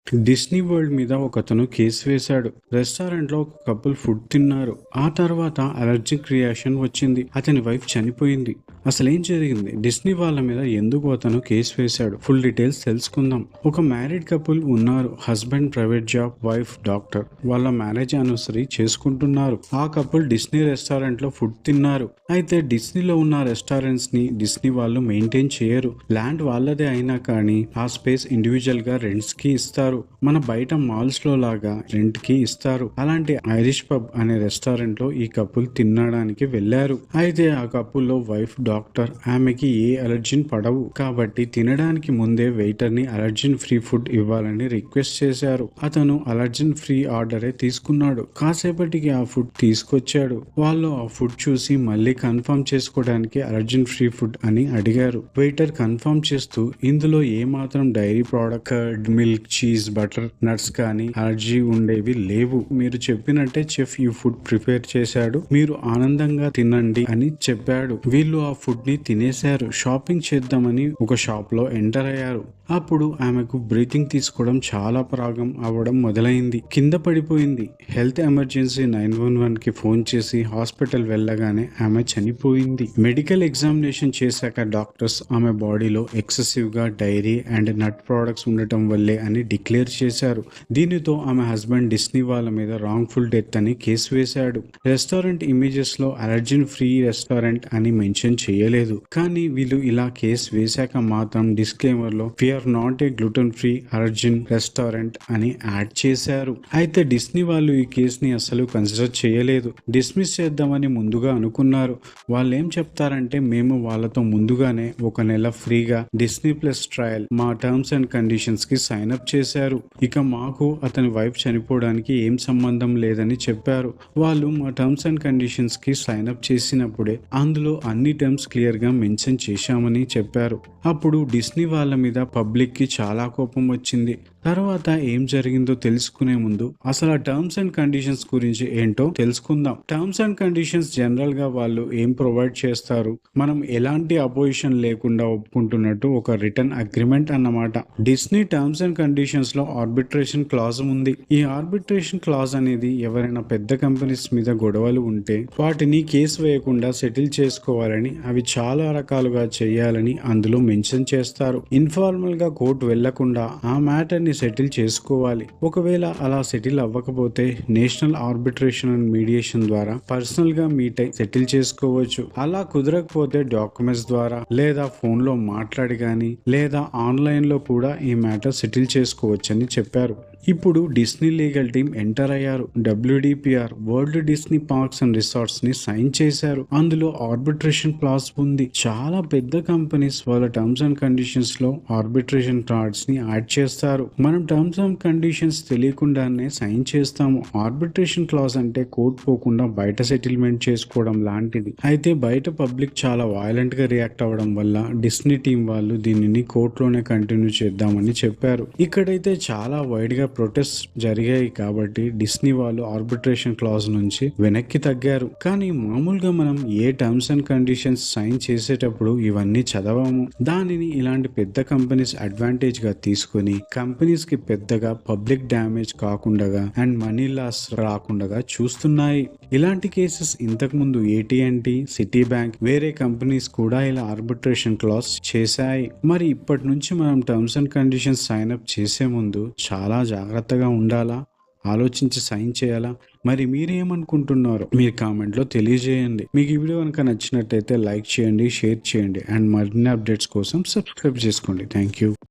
Disney world మీద ఒకతను case వేశాడు. రెస్టారెంట్లో ఒక కపుల్ ఫుడ్ తిన్నారు. ఆ తర్వాత అలర్జిక్ రియాక్షన్ వచ్చింది. అతని వైఫ్ చనిపోయింది. అసలేం జరిగింది? డిస్నీ వాళ్ళ మీద ఎందుకు అతను కేసు వేశాడు? ఫుల్ డీటెయిల్స్ తెలుసుకుందాం. ఒక మ్యారీడ్ కపుల్ ఉన్నారు. Husband private job, wife doctor. వాళ్ళ మ్యారేజ్ యానివర్సరీ చేసుకుంటున్నారు. ఆ కపుల్ డిస్నీ రెస్టారెంట్ లో ఫుడ్ తిన్నారు. అయితే డిస్నీలో ఉన్న రెస్టారెంట్స్ ని డిస్నీ వాళ్ళు మెయింటైన్ చేయరు. ల్యాండ్ వాళ్ళదే అయినా కానీ ఆ స్పేస్ ఇండివిజువల్ గా రెంట్స్ కి ఇస్తారు. మన బయట మాల్స్ లో లాగా రెంట్ కి ఇస్తారు. అలాంటి ఐరిష్ పబ్ అనే రెస్టారెంట్ లో ఈ కపుల్ తినడానికి వెళ్లారు. అయితే ఆ కపుల్ లో వైఫ్ డాక్టర్. ఆమెకి ఏ అలర్జీన్ పడవు కాబట్టి తినడానికి ముందే వెయిటర్ ని అలర్జీన్ ఫ్రీ ఫుడ్ ఇవ్వాలని రిక్వెస్ట్ చేశారు. అతను అలర్జీన్ ఫ్రీ ఆర్డరే తీసుకున్నాడు. కాసేపటికి ఆ ఫుడ్ తీసుకొచ్చాడు. వాళ్ళు ఆ ఫుడ్ చూసి మళ్ళీ కన్ఫర్మ్ చేసుకోవడానికి అలర్జీన్ ఫ్రీ ఫుడ్ అని అడిగారు. వెయిటర్ కన్ఫర్మ్ చేస్తూ ఇందులో ఏ మాత్రం dairy product, curd, milk, cheese, butter, nuts కానీ అలర్జీ ఉండేవి లేవు. మీరు చెప్పినట్టే చెఫ్ ఈ ఫుడ్ ప్రిపేర్ చేశాడు. మీరు ఆనందంగా తినండి అని చెప్పాడు. వీళ్ళు ఆ ఫుడ్ ని తినేశారు. షాపింగ్ చేద్దామని ఒక షాప్ లో ఎంటర్ అయ్యారు. అప్పుడు ఆమెకు బ్రీతింగ్ తీసుకోవడం చాలా ప్రాబ్లం అవ్వడం మొదలైంది. కింద పడిపోయింది. హెల్త్ ఎమర్జెన్సీ 911 కి ఫోన్ చేసి హాస్పిటల్ వెళ్ళగానే ఆమె చనిపోయింది. మెడికల్ ఎగ్జామినేషన్ చేశాక డాక్టర్స్ ఆమె బాడీలో ఎక్సెసివ్ గా డైరీ అండ్ నట్ ప్రోడక్ట్స్ ఉండటం వల్లే అని డిక్లేర్ చేశారు. దీనితో ఆమె హస్బెండ్ డిస్నీ వాళ్ళ మీద రాంగ్ఫుల్ డెత్ అని కేసు వేశాడు. రెస్టారెంట్ ఇమేజెస్ లో అలర్జీన్ ఫ్రీ రెస్టారెంట్ అని మెన్షన్ చేయలేదు. కానీ వీళ్ళు ఇలా కేసు వేశాక మాత్రం డిస్క్లైమర్ లో are not a gluten free allergen restaurant అని యాడ్ చేశారు. అయితే డిస్నీ వాళ్ళు ఈ కేసుని అసలు కన్సిడర్ చేయలేదు. డిస్మిస్ చేద్దామని ముందుగా అనుకున్నారు. వాళ్ళు ఏం చెప్తారంటే, మేము వాళ్ళతో ముందుగానే ఒక నెల ఫ్రీగా డిస్నీ ప్లస్ ట్రయల్ మా టర్మ్స్ అండ్ కండిషన్స్ కి సైన్ అప్ చేశారు. ఇక మాకు అతని వైఫ్ చనిపోవడానికి ఏం సంబంధం లేదని చెప్పారు. వాళ్ళు మా టర్మ్స్ అండ్ కండిషన్స్ కి సైన్ అప్ చేసినప్పుడే అందులో అన్ని టర్మ్స్ క్లియర్ గా మెన్షన్ చేశామని చెప్పారు. అప్పుడు డిస్నీ వాళ్ళ మీద పబ్లిక్ కి చాలా కోపం వచ్చింది. తర్వాత ఏం జరిగిందో తెలుసుకునే ముందు అసలు ఆ టర్మ్స్ అండ్ కండిషన్స్ గురించి ఏంటో తెలుసుకుందాం. టర్మ్స్ అండ్ కండిషన్స్ జనరల్ గా వాళ్ళు ఏం ప్రొవైడ్ చేస్తారు, మనం ఎలాంటి అపోజిషన్ లేకుండా ఒప్పుకుంటున్నట్టు ఒక రిటర్న్ అగ్రిమెంట్ అన్నమాట. డిస్నీ టర్మ్స్ అండ్ కండిషన్స్ లో ఆర్బిట్రేషన్ క్లాజ్ ఉంది. ఈ ఆర్బిట్రేషన్ క్లాజ్ అనేది ఎవరైనా పెద్ద కంపెనీస్ మీద గొడవలు ఉంటే వాటిని కేసు వేయకుండా సెటిల్ చేసుకోవాలని, అవి చాలా రకాలుగా చేయాలని అందులో మెన్షన్ చేస్తారు. ఇన్ఫార్మల్ గా కోర్టు వెళ్లకుండా ఆ మ్యాటర్ ని సెటిల్ చేసుకోవాలి. ఒకవేళ అలా సెటిల్ అవ్వకపోతే నేషనల్ ఆర్బిట్రేషన్ అండ్ మీడియేషన్ ద్వారా పర్సనల్ గా మీట్ అయి సెటిల్ చేసుకోవచ్చు. అలా కుదరకపోతే డాక్యుమెంట్స్ ద్వారా లేదా ఫోన్ లో మాట్లాడి గాని లేదా ఆన్లైన్ లో కూడా ఈ మ్యాటర్ సెటిల్ చేసుకోవచ్చని చెప్పారు. ఇప్పుడు డిస్నీ లీగల్ టీమ్ ఎంటర్ అయ్యారు. WDPR world Disney parks and resorts ని సైన్ చేశారు. అందులో ఆర్బిట్రేషన్ క్లాస్ ఉంది. చాలా పెద్ద కంపెనీస్ వాళ్ళ టర్మ్స్ అండ్ కండిషన్స్ లో ఆర్బిట్రేషన్ కార్డ్స్ ని యాడ్ చేస్తారు. మనం టర్మ్స్ అండ్ కండిషన్స్ తెలియకుండానే సైన్ చేస్తాము. ఆర్బిట్రేషన్ క్లాస్ అంటే కోర్టు పోకుండా బయట సెటిల్మెంట్ చేసుకోవడం లాంటిది. అయితే బయట పబ్లిక్ చాలా వైలెంట్ గా రియాక్ట్ అవ్వడం వల్ల డిస్నీ టీం వాళ్ళు దీనిని కోర్టులోనే కంటిన్యూ చేద్దామని చెప్పారు. ఇక్కడైతే చాలా వైడ్ గా ప్రొటెస్ట్ జరిగాయి కాబట్టి డిస్నీ వాళ్ళు ఆర్బిట్రేషన్ క్లాజ్ నుంచి వెనక్కి తగ్గారు. కానీ మామూలుగా మనం ఏ టర్మ్స్ అండ్ కండిషన్స్ సైన్ చేసేటప్పుడు ఇవన్నీ చదవము. దానిని ఇలాంటి పెద్ద కంపెనీస్ అడ్వాంటేజ్ గా తీసుకుని కంపెనీస్ కి పెద్దగా పబ్లిక్ డ్యామేజ్ కాకుండా అండ్ మనీ లాస్ రాకుండా చూస్తున్నాయి. ఇలాంటి కేసెస్ ఇంతకు ముందు AT&T, సిటీ బ్యాంక్, వేరే కంపెనీస్ కూడా ఇలా ఆర్బిట్రేషన్ క్లాజ్ చేశాయి. మరి ఇప్పటి నుంచి మనం terms and conditions sign up చేసే ముందు చాలా జాగ్రత్తగా ఉండాలా, ఆలోచించి సైన్ చేయాలా? మరి మీరేమనుకుంటున్నారో మీరు కామెంట్లో తెలియజేయండి. మీకు ఈ వీడియో కనుక నచ్చినట్టయితే లైక్ చేయండి, షేర్ చేయండి అండ్ మరిన్ని అప్డేట్స్ కోసం సబ్స్క్రైబ్ చేసుకోండి. Thank you.